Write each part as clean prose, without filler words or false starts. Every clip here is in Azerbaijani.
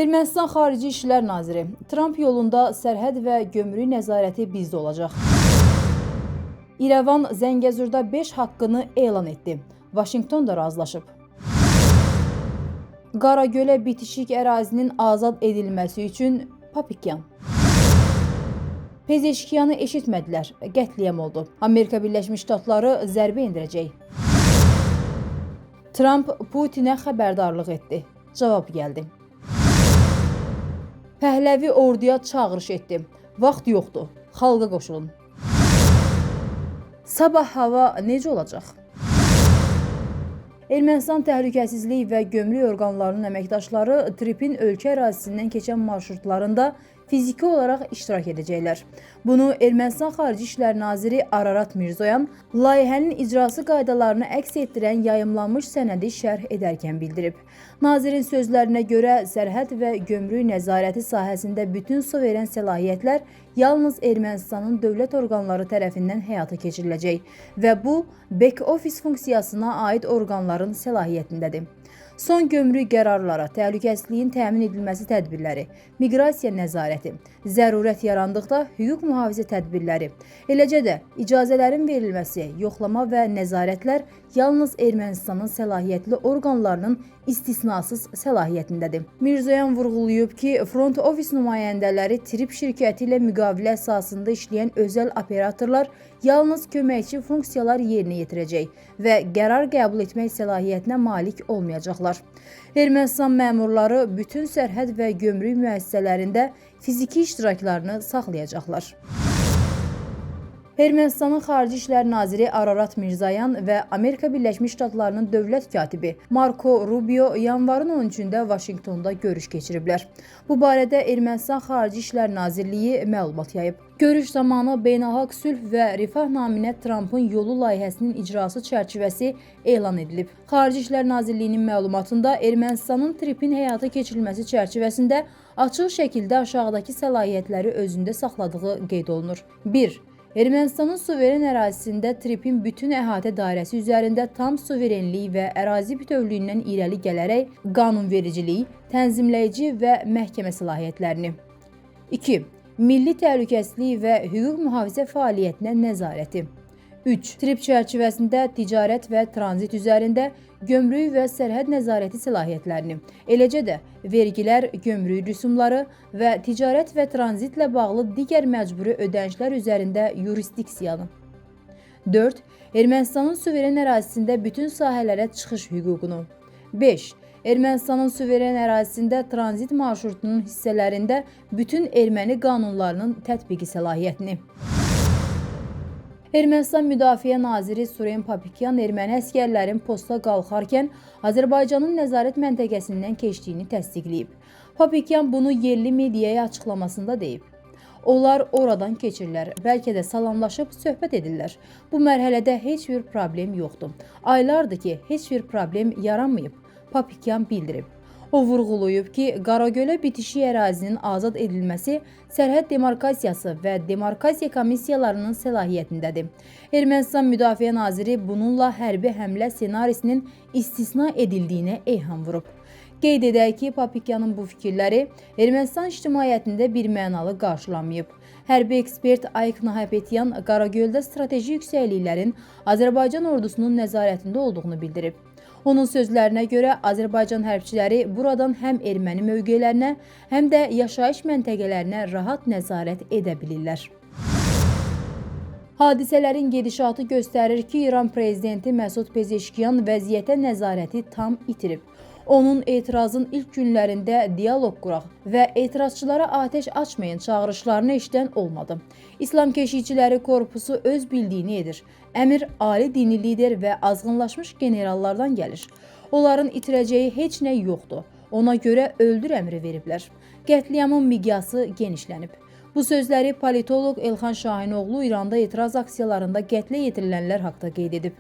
Ermənistan Xarici İşlər Naziri: Tramp yolunda sərhəd və gömrük nəzarəti bizdə olacaq. İrəvan Zəngəzurda 5 haqqını elan etdi. Vaşinqton da razılaşıb. Qaragölə bitişik ərazinin azad edilməsi üçün Papikyan. Pezeşkiyanı eşitmədilər, qətliyam oldu. Amerika Birləşmiş Ştatları zərbə endirəcək. Tramp Putinə xəbərdarlıq etdi. Cavab gəldi. Pəhləvi orduya çağırış etdi. Vaxt yoxdur, xalqa qoşulun. Sabah hava necə olacaq? Ermənistan Təhlükəsizlik və Gömrük orqanlarının əməkdaşları Tripin ölkə ərazisindən keçən marşrutlarında fiziki olaraq iştirak edəcəklər. Bunu Ermənistan Xarici İşlər Naziri Ararat Mirzoyan layihənin icrası qaydalarını əks etdirən yayımlanmış sənədi şərh edərkən bildirib. Nazirin sözlərinə görə sərhəd və gömrük nəzarəti sahəsində bütün suveren səlahiyyətlər yalnız Ermənistanın dövlət orqanları tərəfindən həyata keçiriləcək və bu, back-office funksiyasına aid orqanların səlahiyyətindədir. Son gömrük qərarları, təhlükəsizliyin təmin edilməsi tədbirləri, miqrasiya nəzarəti, zərurət yarandıqda hüquq mühafizə tədbirləri, eləcə də icazələrin verilməsi, yoxlama və nəzarətlər yalnız Ermənistanın səlahiyyətli orqanlarının istisnasız səlahiyyətindədir. Mirzoyan vurğulayıb ki, front ofis nümayəndələri Trip şirkəti ilə müqavilə əsasında işləyən özəl operatorlar yalnız köməkçi funksiyalar yerinə yetirəcək və qərar qəbul etmək səlahiyyətinə malik olmayacaqlar. Ermənistan məmurları bütün sərhəd və gömrük müəssisələrində fiziki iştiraklarını saxlayacaqlar. Ermənistanın Xarici İşlər Naziri Ararat Mirzoyan və Amerika Birləşmiş Ştatlarının dövlət katibi Marco Rubio yanvarın 13-də Vaşinqtonda görüş keçiriblər. Bu barədə Ermənistan Xarici İşlər Nazirliyi məlumat yayıb. Görüş zamanı beynəlxalq sülh və rifah naminə Trumpın yolu layihəsinin icrası çərçivəsi elan edilib. Xarici İşlər Nazirliyinin məlumatında Ermənistanın Tripin həyata keçirilməsi çərçivəsində açıq şəkildə aşağıdakı səlahiyyətləri özündə saxladığı qeyd olunur. 1. Ermənistanın suveren ərazisində Tripin bütün əhatə dairəsi üzərində tam suverenlik və ərazi bütövlüyündən irəli gələrək qanunvericilik, tənzimləyici və məhkəmə səlahiyyətlərini. 2. Milli təhlükəsizlik və hüquq mühafizə fəaliyyətinə nəzarəti. 3. Trip çərçivəsində ticarət və tranzit üzərində gömrük və sərhəd nəzarəti səlahiyyətlərini, eləcə də vergilər, gömrük rüsumları və ticarət və tranzitlə bağlı digər məcburi ödənişlər üzərində yurisdiksiyanı. 4. Ermənistanın suveren ərazisində bütün sahələrə çıxış hüququnu. 5. Ermənistanın suveren ərazisində tranzit marşrutunun hissələrində bütün erməni qanunlarının tətbiqi səlahiyyətini. Ermənistan Müdafiə Naziri Suren Papikyan erməni əsgərlərin posta qalxarkən Azərbaycanın nəzarət məntəqəsindən keçdiyini təsdiqləyib. Papikyan bunu yerli mediaya açıqlamasında deyib. Onlar oradan keçirlər, bəlkə də salamlaşıb söhbət edirlər. Bu mərhələdə heç bir problem yoxdur. Aylardır ki, heç bir problem yaranmayıb, Papikyan bildirib. O vurğulayıb ki, Qaragölə bitişik ərazinin azad edilməsi sərhəd demarkasiyası və demarkasiya komissiyalarının səlahiyyətindədir. Ermənistan Müdafiə Naziri bununla hərbi həmlə ssenarisinin istisna edildiyinə eyham vurub. Qeyd edək ki, Papikyanın bu fikirləri Ermənistan ictimaiyyətində birmənalı qarşılanmayıb. Hərbi ekspert Ayk Nahapetyan Qaragöldə strateji yüksəkliklərin Azərbaycan ordusunun nəzarətində olduğunu bildirib. Onun sözlərinə görə Azərbaycan hərbçiləri buradan həm erməni mövqelərinə, həm də yaşayış məntəqələrinə rahat nəzarət edə bilirlər. Hadisələrin gedişatı göstərir ki, İran prezidenti Məsud Pezeşkiyan vəziyyətə nəzarəti tam itirib. Onun etirazın ilk günlərində dialoq quraq və etirazçılara atəş açmayın çağırışlarını eşidən olmadı. İslam Keşikçiləri Korpusu öz bildiyini edir. Əmir ali dini lider və azğınlaşmış generallardan gəlir. Onların itirəcəyi heç nə yoxdur. Ona görə öldür əmri veriblər. Qətliyamın miqyası genişlənib. Bu sözləri politoloq Elxan Şahinoğlu İranda etiraz aksiyalarında qətlə yetirilənlər haqda qeyd edib.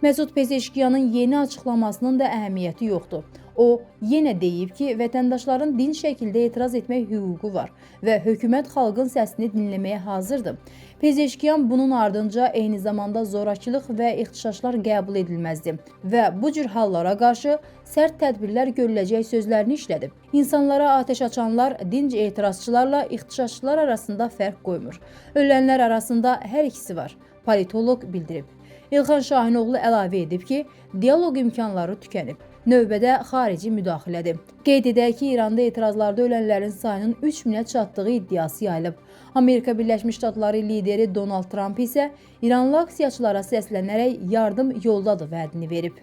Məsud Pezeşkiyanın yeni açıqlamasının da əhəmiyyəti yoxdur. O yenə deyib ki, vətəndaşların dinc şəkildə etiraz etmək hüququ var və hökumət xalqın səsini dinləməyə hazırdır. Pezeşkiyan bunun ardınca eyni zamanda zorakılıq və ixtişaşlar qəbul edilməzdir və bu cür hallara qarşı sərt tədbirlər görüləcək sözlərini işlədib. İnsanlara atəş açanlar dinc etirazçılarla ixtişaşçılar arasında fərq qoymur. Ölənlər arasında hər ikisi var, politoloq bildirib. İlxan Şahinoğlu əlavə edib ki, dialoq imkanları tükənib. Növbədə xarici müdaxilədir. Qeyd edək ki, İranda etirazlarda ölənlərin sayının 3000-ə çatdığı iddiası yayılıb. Amerika Birləşmiş Ştatları lideri Donald Trump isə İranlı aksiyaçılara səslənərək yardım yoldadır vədini verib.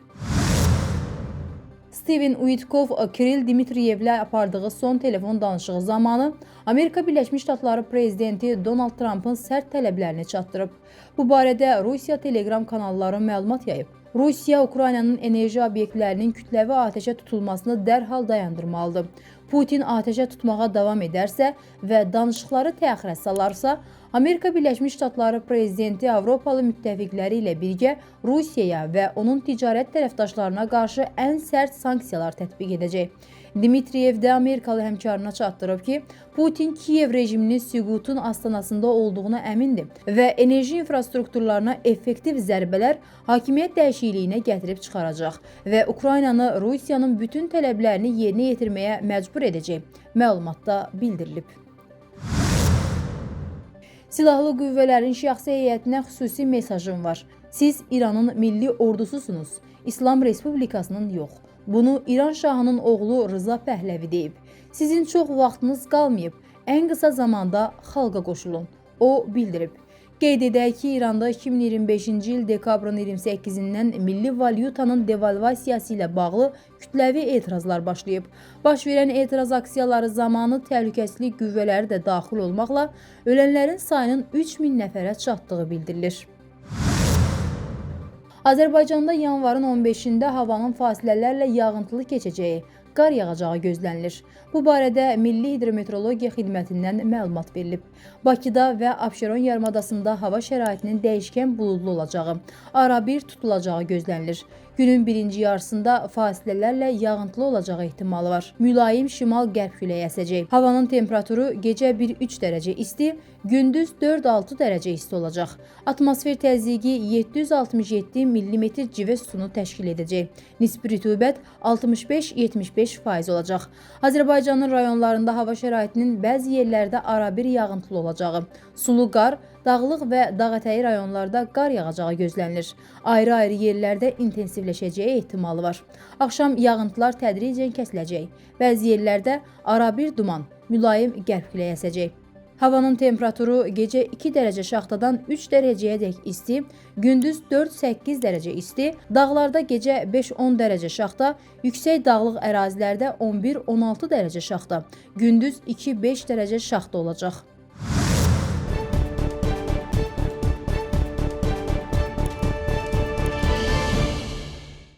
Steven Witkoff Kirill Dmitriyevlə apardığı son telefon danışığı zamanı Amerika Birləşmiş Ştatları prezidenti Donald Trumpın sərt tələblərini çatdırıb. Bu barədə Rusiya Telegram kanalları məlumat yayıb. Rusiya Ukraynanın enerji obyektlərinin kütləvi atəşə tutulmasını dərhal dayandırmalıdır. Putin atəşə tutmağa davam edərsə və danışıqları təxirə salarsa, Amerika Birləşmiş Ştatları prezidenti Avropalı müttəfiqləri ilə birgə Rusiyaya və onun ticarət tərəfdaşlarına qarşı ən sərt sanksiyalar tətbiq edəcək. Dmitriyev də Amerikalı həmkarına çatdırıb ki, Putin Kiyev rejiminin süqutun astanasında olduğuna əmindir və enerji infrastrukturlarına effektiv zərbələr hakimiyyət dəyişikliyinə gətirib çıxaracaq və Ukraynanı Rusiyanın bütün tələblərini yerinə yetirməyə məcbur edəcək. Məlumatda bildirilib. Silahlı qüvvələrin şəxsi heyətinə xüsusi mesajım var. Siz İranın milli ordususunuz, İslam Respublikasının yox. Bunu İran şahının oğlu Rıza Pəhləvi deyib. Sizin çox vaxtınız qalmayıb, ən qısa zamanda xalqa qoşulun. O bildirib. Qeyd edək ki, İranda 2025-ci il dekabrın 28-dən milli valyutanın devalvasiyası ilə bağlı kütləvi etirazlar başlayıb. Baş verən etiraz aksiyaları zamanı təhlükəsizlik qüvvələri də daxil olmaqla ölənlərin sayının 3000 nəfərə çatdığı bildirilir. Azərbaycanda yanvarın 15-də havanın fasilələrlə yağıntılı keçəcəyi, qar yağacağı gözlənilir. Bu barədə Milli Hidrometeorologiya Xidmətindən məlumat verilib. Bakıda və Abşeron yarımadasında hava şəraitinin dəyişkən buludlu olacağı, arabir tutulacağı gözlənilir. Günün birinci yarısında fasilələrlə yağıntılı olacağı ehtimalı var. Mülayim şimal-qərb küləyi əsəcək. Havanın temperaturu gecə 1-3 dərəcə isti, gündüz 4-6 dərəcə isti olacaq. Atmosfer təzyiqi 767 mm civə sütunu təşkil edəcək. Nisbi rütubət 65-75% olacaq. Azərbaycanın rayonlarında hava şəraitinin bəzi yerlərdə arabir yağıntılı olacağı, sulu qar, dağlıq və dağətəyi rayonlarda qar yağacağı gözlənilir. Ayrı-ayrı yerlərdə intensivləşəcəyi ehtimalı var. Axşam yağıntılar tədricən kəsiləcək. Bəzi yerlərdə arabir duman, mülayim qərb küləyi əsəcək. Havanın temperaturu gecə 2 dərəcə şaxtadan 3 dərəcəyədək isti, gündüz 4-8 dərəcə isti, dağlarda gecə 5-10 dərəcə şaxta, yüksək dağlıq ərazilərdə 11-16 dərəcə şaxta, gündüz 2-5 dərəcə şaxta olacaq.